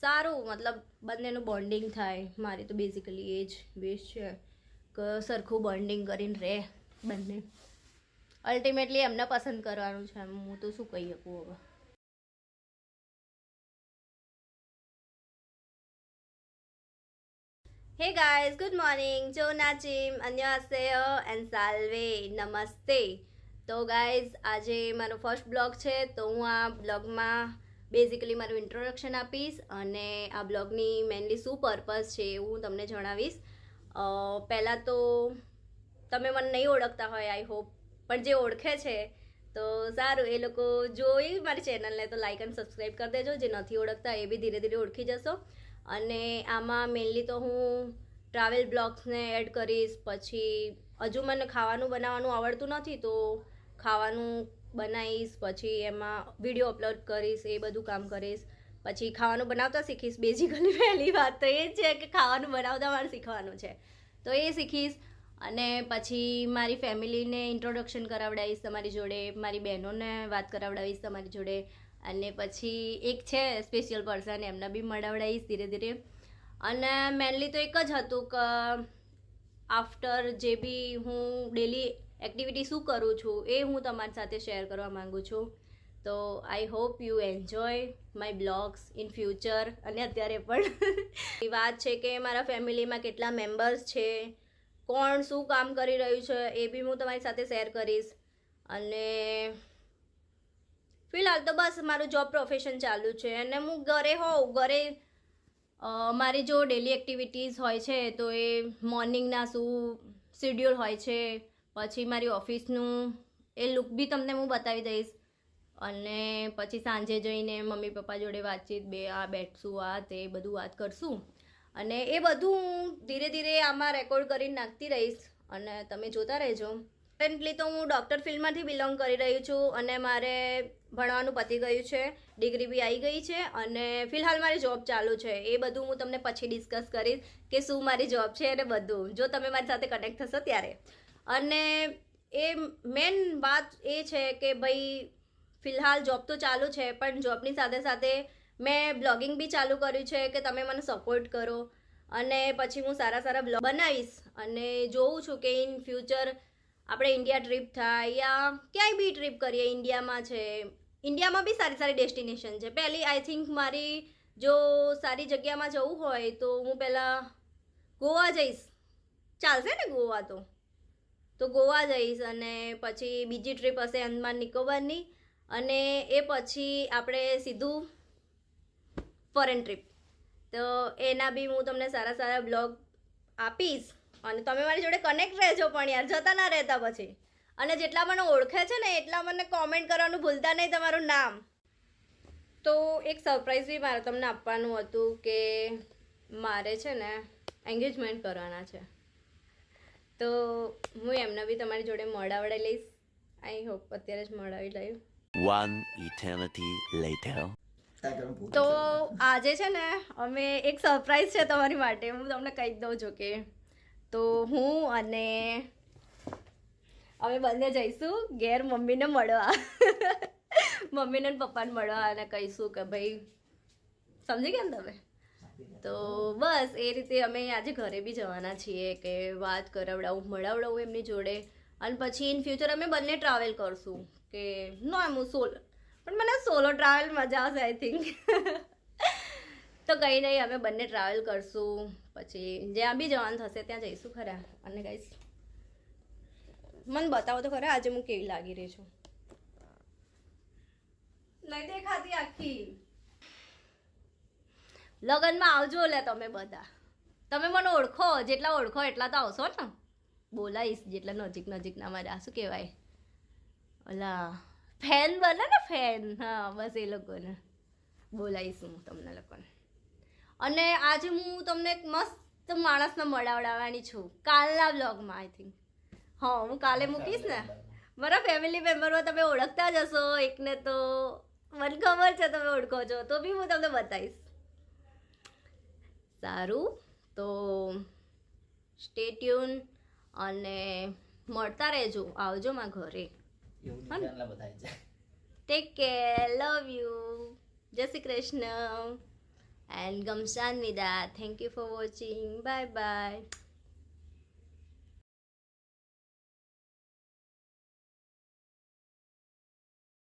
સારું મતલબ બંનેનું બોન્ડિંગ થાય. મારી તો બેઝિકલી એ જ વિશ છે કે સરખું બોન્ડિંગ કરીને રહે બંને. અલ્ટિમેટલી એમને પસંદ કરવાનું છે. હું તો શું કહી શકું હવે. Hey guys, good morning. Jonachim, annyeonghaseyo and salve, namaste. તો ગાઈઝ આજે મારો ફર્સ્ટ બ્લોગ છે તો હું આ બ્લોગમાં બેઝિકલી મારું ઇન્ટ્રોડક્શન આપીશ અને આ બ્લોગની મેનલી શું પર્પઝ છે એવું હું તમને જણાવીશ. પહેલાં તો તમે મને નહીં ઓળખતા હોય આઈ હોપ, પણ જે ઓળખે છે તો સારું, એ લોકો જોઈ મારી ચેનલને તો લાઇક અને સબસ્ક્રાઈબ કરી દેજો. જે નથી ઓળખતા એ બી ધીરે ધીરે ઓળખી જશો. અને આમાં મેનલી તો હું ટ્રાવેલ બ્લોગ્સને એડ કરીશ. પછી હજુ મને ખાવાનું બનાવવાનું આવડતું નથી તો ખાવાનું બનાવીશ, પછી એમાં વિડીયો અપલોડ કરીશ, એ બધું કામ કરીશ. પછી ખાવાનું બનાવતા શીખીશ. બેઝિકલી પહેલી વાત તો એ જ છે કે ખાવાનું બનાવતા મારે શીખવાનું છે તો એ શીખીશ. અને પછી મારી ફેમિલીને ઇન્ટ્રોડક્શન કરાવડાવીશ તમારી જોડે, મારી બહેનોને વાત કરાવડાવીશ તમારી જોડે. અને પછી એક છે સ્પેશિયલ પર્સન, એમને બી મળાવડાવીશ ધીરે ધીરે. અને મેનલી તો એક જ હતું કે આફ્ટર જે બી હું ડેલી એક્ટિવિટી શું કરું છું એ હું તમારી સાથે શેર કરવા માગું છું. તો I hope you enjoy my blogs in future અને અત્યારે પણ. વાત છે કે મારા ફેમિલીમાં કેટલા મેમ્બર્સ છે, કોણ શું કામ કરી રહ્યું છે એ બી હું તમારી સાથે શેર કરીશ. અને ફિલહાલ તો બસ મારું જોબ પ્રોફેશન ચાલુ છે અને હું ઘરે હોઉં. ઘરે મારી જો ડેલી એક્ટિવિટીઝ હોય છે તો એ મોર્નિંગના શું શેડ્યુલ હોય છે, પછી મારી ઓફિસનું એ લુક બી તમને હું બતાવી દઈશ. અને પછી સાંજે જઈને મમ્મી પપ્પા જોડે વાતચીત, બેઠશું, આ તે બધું વાત કરશું. અને એ બધું હું ધીરે ધીરે આમાં રેકોર્ડ કરીને નાખતી રહીશ અને તમે જોતા રહેજો. કરન્ટલી તો હું ડૉક્ટર ફિલ્ડમાંથી બિલોંગ કરી રહી છું અને મારે ભણવાનું પતી ગયું છે, ડિગ્રી બી આવી ગઈ છે અને ફિલહાલ મારી જોબ ચાલુ છે. એ બધું હું તમને પછી ડિસ્કસ કરીશ કે શું મારી જોબ છે અને બધું, જો તમે મારી સાથે કનેક્ટ થશો ત્યારે. અને એ મેન વાત એ છે કે ભાઈ ફિલહાલ જોબ તો ચાલુ છે પણ જોબની સાથે સાથે મેં બ્લોગિંગ બી ચાલુ કર્યું છે કે તમે મને સપોર્ટ કરો. અને પછી હું સારા સારા બ્લોગ બનાવીશ અને જોઉં છું કે ઇન ફ્યુચર આપણે ઇન્ડિયા ટ્રીપ થાય યા ક્યાંય બી ટ્રીપ કરીએ. ઇન્ડિયામાં છે, ઇન્ડિયામાં બી સારી સારી ડેસ્ટિનેશન છે. પહેલી આઈ થિંક મારી જો સારી જગ્યામાં જવું હોય તો હું પહેલાં ગોવા જઈશ. ચાલશે ને ગોવા? તો ગોવા જઈશ અને પછી બીજી ટ્રીપ હશે અંદમાન નિકોબારની અને એ પછી આપણે સીધું ફોરેન ટ્રીપ. તો એના બી હું તમને સારા સારા બ્લોગ આપીશ અને તમે મારી જોડે કનેક્ટ રહેજો. પણ યાર જતા ના રહેતા પછી. અને જેટલા મને ઓળખે છે ને એટલા મને કોમેન્ટ કરવાનું ભૂલતા નહીં તમારું નામ. તો એક સરપ્રાઈઝ બી મારે તમને આપવાનું હતું કે મારે છે ને એન્ગેજમેન્ટ કરવાના છે તો હું એમને બી તમારી જોડે મળાવડાવી લઈશ. આઈ હોપ અત્યારે જ મળાવી લઉં. One eternity later. તો આજે છે ને અમે એક સરપ્રાઈઝ છે તમારી માટે, હું તમને કહી દઉં છું કે તો હું અને અમે બંને જઈશું ઘેર મમ્મીને મળવા. મમ્મીને પપ્પાને મળવા અને કહીશું કે ભાઈ સમજી ગયા ને તમે. તો બસ એ રીતે અમે આજે ઘરે બી જવાના છીએ કે વાત કરાવડાવું, મળાવડાવું એમની જોડે. અને પછી ઇન ફ્યુચર અમે બંને ટ્રાવેલ કરશું કે નો એમ સોલો, પણ મને સોલો ટ્રાવેલ મજા આવશે આઈ થિંક. તો કંઈ નહીં, અમે બંને ટ્રાવેલ કરશું. પછી જ્યાં બી જવાનું થશે ત્યાં જઈશું ખરા. અને ગાઈસ મને બતાવો તો ખરા આજે હું કેવી લાગી રહી છું. નહીં દેખાતી આખી. લગનમાં આવજો લે તમે બધા. તમે મને ઓળખો, જેટલા ઓળખો એટલા તો આવશો ને. બોલાવીશ જેટલા નજીક નજીકના મારા શું કહેવાય ઓલા ફેન બને ને ફેન, હા બસ એ લોકોને બોલાવીશ હું તમને લોકોને. અને આજે હું તમને એક મસ્ત માણસને મળાવડાવવાની છું કાલના બ્લોગમાં આઈ થિંક. હા હું કાલે મૂકીશ ને. મારા ફેમિલી મેમ્બરમાં તમે ઓળખતા જ હશો એકને, તો મને ખબર છે તમે ઓળખો છો તો બી હું તમને બતાવીશ. સારું, તો સ્ટે ટ્યુન અને મળતા રહેજો, આવજો મારા ઘરે. ટેક કેર, લવ યુ, જય શ્રી કૃષ્ણ એન્ડ ગમશાન વિદા. Thank you for watching. Bye by.